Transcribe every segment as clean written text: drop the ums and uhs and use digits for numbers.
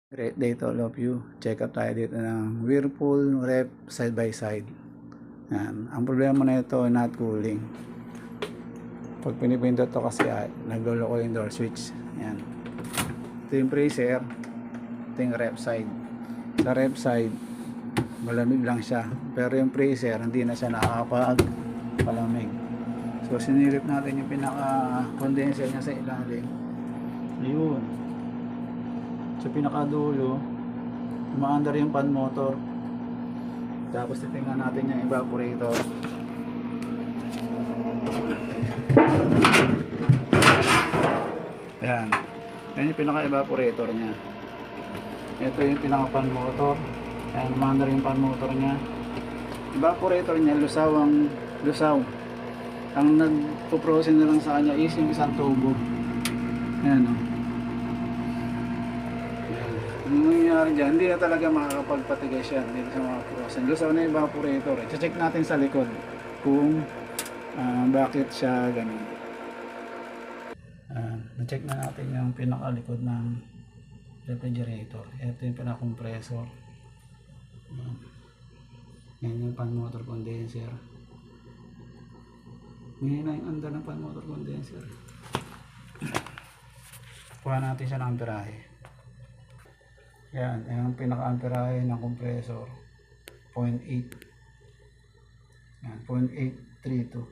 Great day to all of you. Check up tayo dito ng Whirlpool ref side by side. Yan. Ang problema na ito ay not cooling. Pag pinipindot to kasi nagloloko yung door switch. Yan. Ito yung freezer. Ito yung ref side. Sa ref side, malamig lang siya. Pero yung freezer, hindi na siya nakakapag-palamig. So sinilip natin yung pinaka condenser niya sa ilalim. Ayun. Sa pinakadulo, umaandar yung fan motor. Tapos titingnan natin yung evaporator. Ayan. Yan yung pinaka evaporator nya. Ito yung pinaka fan motor. Ayan, umaandar yung fan motor nya. Evaporator nya, lusaw. Ang nagpo-process na lang sa kanya is yung isang tubo. Ayan o. Ang nangyayari dyan, hindi na talaga makakapagpatigay siya dito sa mga frozen. Lusaw na yung evaporator. I-check natin sa likod kung bakit siya ganun. Na-check na natin yung pinakalikod ng refrigerator. Ito yung pinaka-compressor. Yan yung fan motor condenser. Ngayon na yung andar ng fan motor condenser. Kuha natin siya ng amperahe. Yan, yung pinaka-amperahe ng compressor 0.8. Yan, 0.832.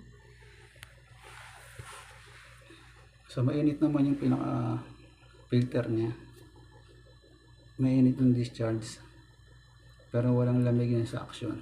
So mainit naman yung pinaka-filter niya. Mainit yung discharge. Pero walang lamig yung sa action.